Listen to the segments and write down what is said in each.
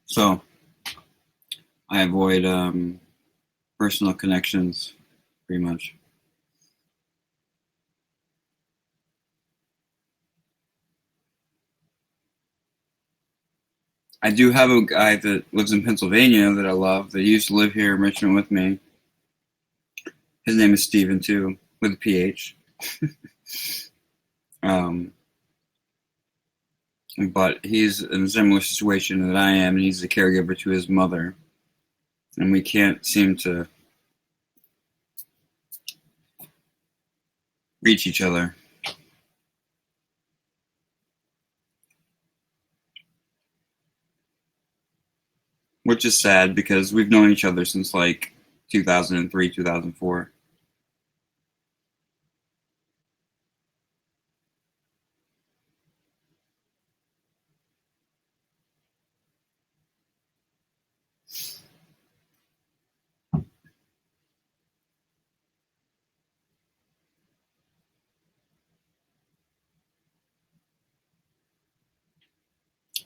So I avoid personal connections pretty much. I do have a guy that lives in Pennsylvania that I love that used to live here in Richmond with me. His name is Steven too, with a PH. But he's in a similar situation that I am, and he's the caregiver to his mother. And we can't seem to reach each other. Which is sad because we've known each other since like 2003, 2004.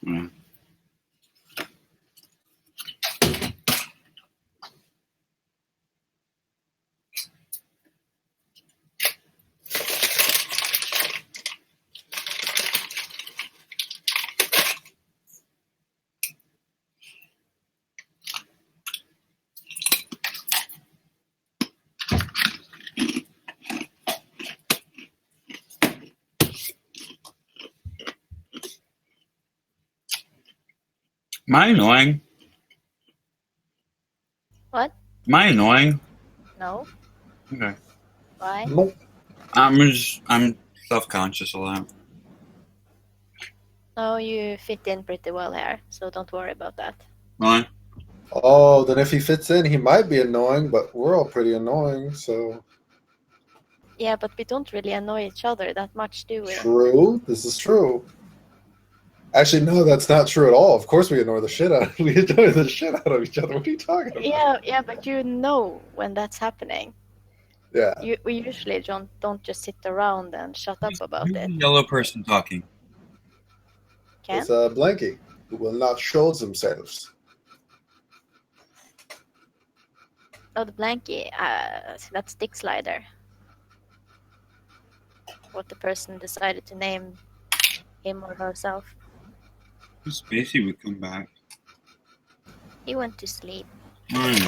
Yeah. Am I annoying? What? Am I annoying? No. Okay. Why? Nope. I'm self-conscious a lot. No, you fit in pretty well here, so don't worry about that. Really? Oh, then if he fits in, he might be annoying, but we're all pretty annoying, so. Yeah, but we don't really annoy each other that much, do we? True. This is true. Actually, no, that's not true at all. Of course we annoy the shit out of each other. What are you talking about? Yeah, but you know when that's happening. Yeah. We usually don't just sit around and shut up about Who's it. the yellow person talking? Ken? It's Blanky, who will not show themselves. Oh, the Blanky. That's Dick Slider. What the person decided to name him or herself. Spacey would come back. He went to sleep. I know.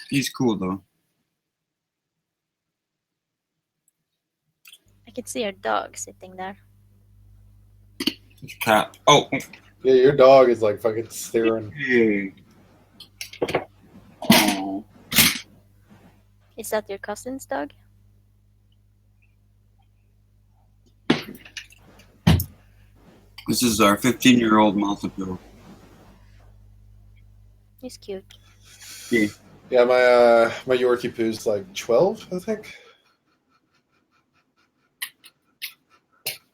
He's cool though. I can see your dog sitting there. Cat. Oh. Yeah, your dog is like fucking staring. Hey. Oh. Is that your cousin's dog? This is our 15-year-old Maltipoo. He's cute. Yeah. Yeah, my Yorkie Poo's like 12, I think.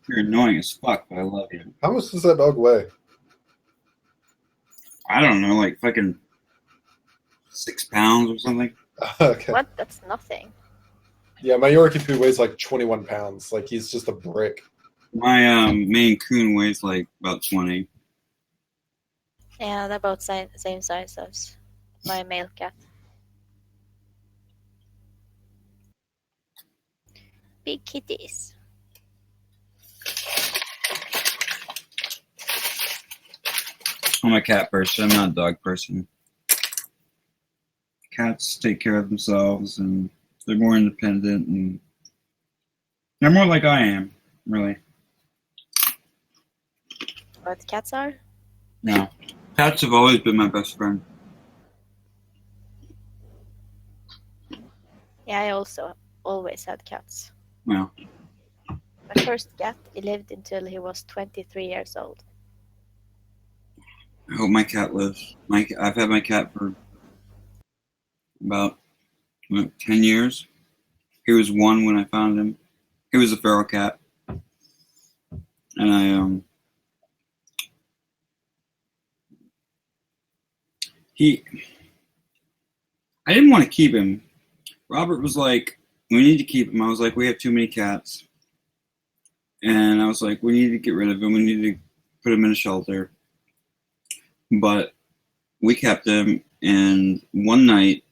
You're annoying as fuck, but I love you. How much does that dog weigh? I don't know, like fucking 6 pounds or something. Okay. What? That's nothing. Yeah, my Yorkie Poo weighs like 21 pounds. Like, he's just a brick. My Maine Coon weighs like about 20. Yeah, they're about same size as my male cat. Big kitties. I'm a cat person. I'm not a dog person. Cats take care of themselves and they're more independent and they're more like I am, really. What cats are? No. Cats have always been my best friend. Yeah, I also always had cats. Well, My first cat, he lived until he was 23 years old. I hope my cat lives. I've had my cat for about 10 years. He was 1 when I found him. He was a feral cat. And I didn't want to keep him. Robert was like, we need to keep him. I was like, we have too many cats. And I was like, we need to get rid of him. We need to put him in a shelter. But we kept him, and one night,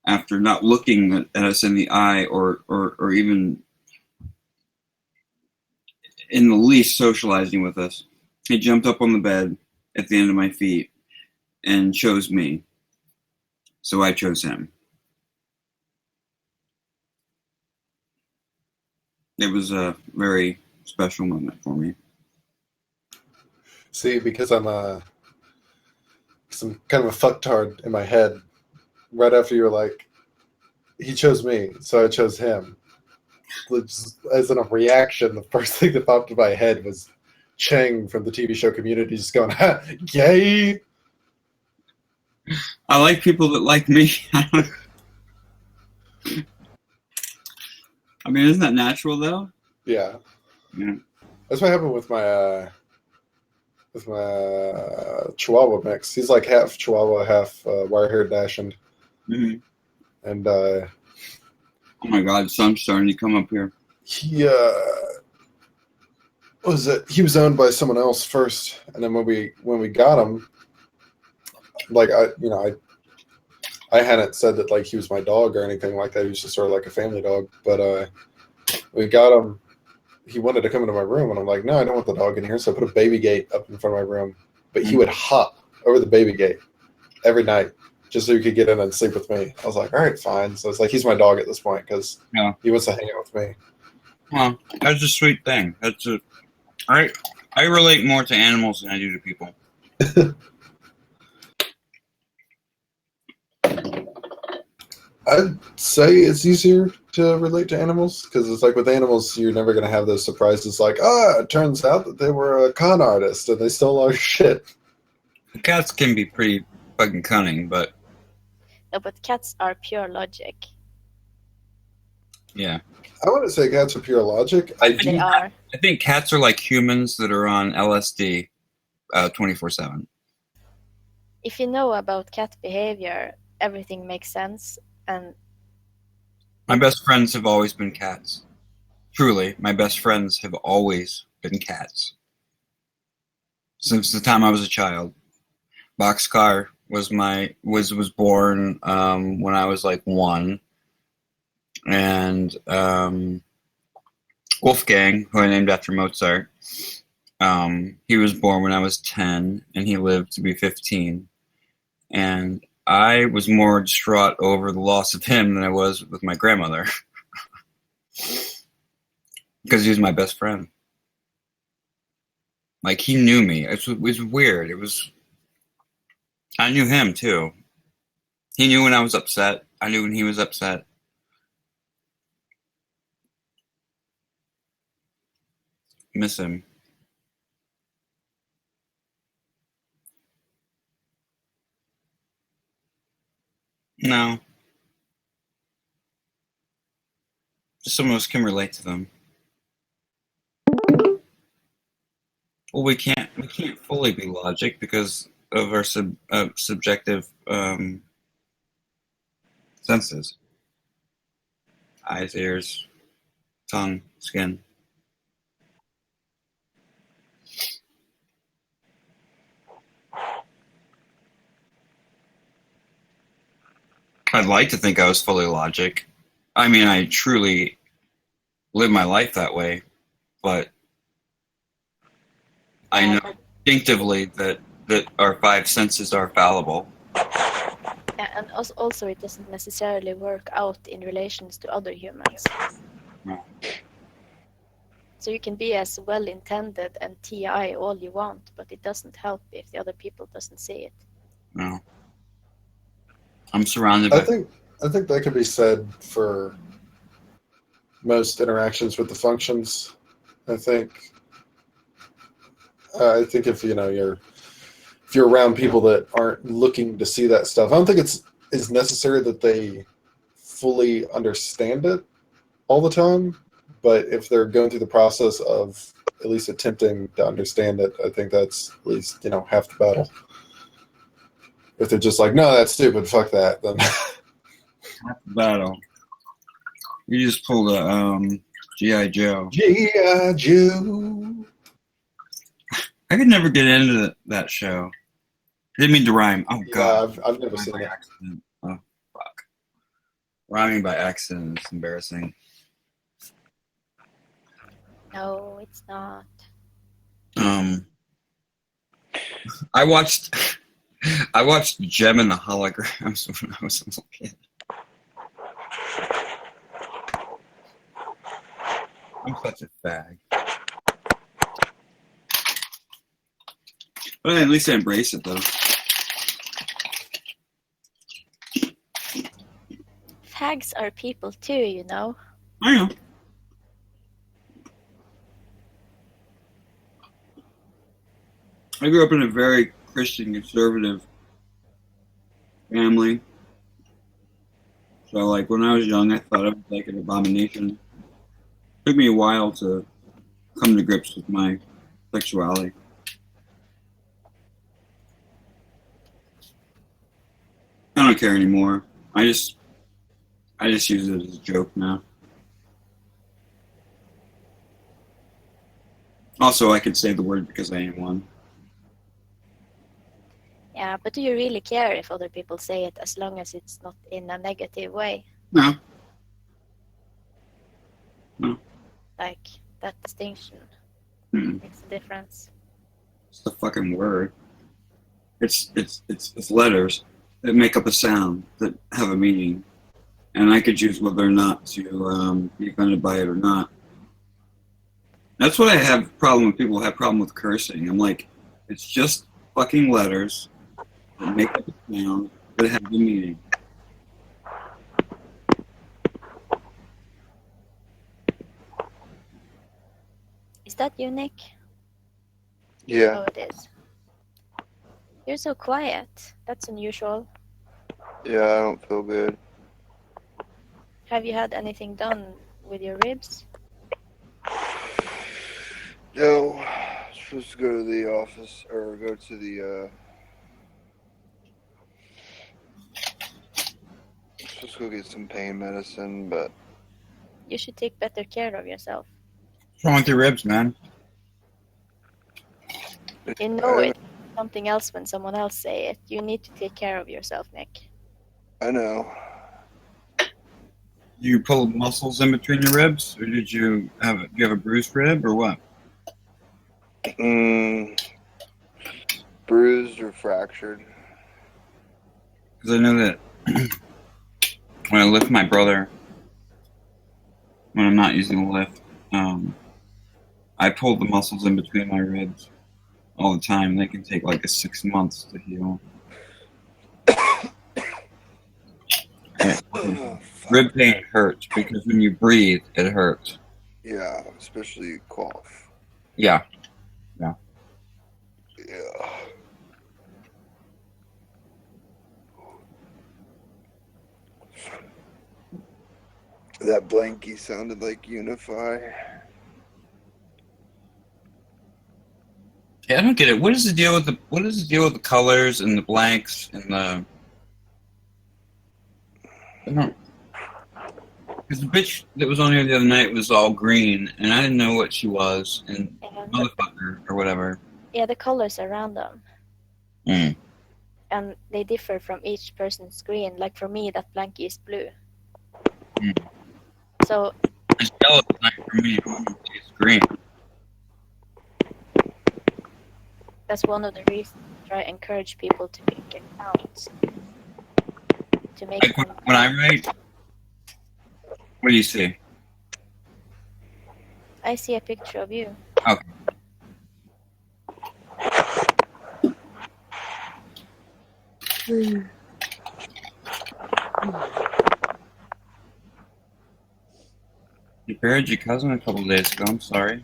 after not looking at us in the eye or even in the least socializing with us, he jumped up on the bed at the end of my feet and chose me. So I chose him. It was a very special moment for me. See, because I'm kind of a fucktard in my head. Right after you were like, he chose me, so I chose him. As in a reaction, the first thing that popped in my head was Chang from the TV show Community just going, ha, gay! I like people that like me. I mean, isn't that natural, though? Yeah. Yeah. That's what happened with my Chihuahua mix. He's like half Chihuahua, half wire-haired Dachshund. Mm-hmm. And oh my God, the sun's starting to come up here. he he was owned by someone else first, and then when we got him, like I hadn't said that like he was my dog or anything like that. He was just sort of like a family dog. But we got him. He wanted to come into my room, and I'm like, no, I don't want the dog in here. So I put a baby gate up in front of my room. But he would hop over the baby gate every night just so he could get in and sleep with me. I was like, all right, fine. So it's like he's my dog at this point because he wants to hang out with me. Well, that's a sweet thing. I relate more to animals than I do to people. I'd say it's easier to relate to animals because it's like with animals, you're never going to have those surprises like, it turns out that they were a con artist and they stole our shit. Cats can be pretty fucking cunning, but... No, but cats are pure logic. Yeah. I wouldn't say cats are pure logic. They are. I think cats are like humans that are on LSD 24/7. If you know about cat behavior, everything makes sense. And my best friends have always been cats. Truly, my best friends have always been cats. Since the time I was a child. Boxcar was born when I was like 1. And Wolfgang, who I named after Mozart, he was born when I was 10, and he lived to be 15. And I was more distraught over the loss of him than I was with my grandmother. Because he was my best friend. Like, he knew me. It was weird. I knew him, too. He knew when I was upset. I knew when he was upset. Miss him. No. Just some of us can relate to them. Well, we can't fully be logic because of our subjective senses. Eyes, ears, tongue, skin. I'd like to think I was fully logic. I mean, I truly live my life that way, but I know instinctively that our 5 senses are fallible. Yeah, and also it doesn't necessarily work out in relations to other humans. No. So you can be as well-intended and TI all you want, but it doesn't help if the other people doesn't see it. No. I'm surrounded by... I think that could be said for most interactions with the functions. I think if you're around people that aren't looking to see that stuff, I don't think it's necessary that they fully understand it all the time. But if they're going through the process of at least attempting to understand it, I think that's at least half the battle. If they're just like, no, that's stupid, fuck that, then battle. You just pulled a G.I. Joe. G.I. Joe. I could never get into that show. I didn't mean to rhyme. Oh Yeah, God. I've never Rhyming seen by it. accident. Oh fuck. Rhyming by accident is embarrassing. No, it's not. I watched Gem and the Holograms when I was a little kid. I'm such a fag. But at least I embrace it though. Fags are people too, you know. I know. I grew up in a very Christian conservative family. So like when I was young I thought it was like an abomination. It took me a while to come to grips with my sexuality. I don't care anymore. I just use it as a joke now. Also, I could say the word because I am one. Yeah, but do you really care if other people say it as long as it's not in a negative way? No. Like, that distinction makes a difference. It's the fucking word. It's letters that make up a sound that have a meaning, and I could choose whether or not to be offended by it or not. That's what I have problem with. People have problem with cursing. I'm like, it's just fucking letters that make up a sound that have a meaning. Is that you, Nick? Yeah. Oh, it is. You're so quiet. That's unusual. Yeah, I don't feel good. Have you had anything done with your ribs? No, I'm supposed to go to the office or go to the. Supposed to go get some pain medicine, but You should take better care of yourself. What's wrong with your ribs, man? You know it's something else when someone else say it. You need to take care of yourself, Nick. I know. You pull muscles in between your ribs, or do you have a bruised rib, or what? Bruised or fractured. Because I know that when I lift my brother, when I'm not using a lift, I pull the muscles in between my ribs all the time. They can take like 6 months to heal. Rib pain hurts because when you breathe, it hurts. Yeah, especially cough. Yeah. Yeah. That blankie sounded like Unify. Yeah, I don't get it. What is the deal with the colors and the blanks and the? I don't. Because the bitch that was on here the other night was all green, and I didn't know what she was, and motherfucker or whatever. Yeah, the colors around them. Mm. And they differ from each person's screen. Like for me, that blankie is blue. Mm. So It's yellow tonight for me. It's green. that's one of the reasons I try to encourage people to make accounts. To make Like when I write, what do you see? I see a picture of you. Okay. You buried your cousin a couple days ago. I'm sorry.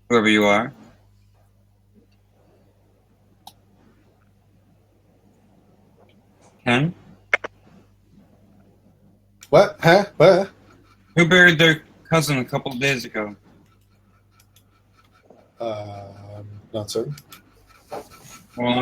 Whoever you are. Ken? What? Huh? What? Who buried their cousin a couple days ago? Not certain. Well,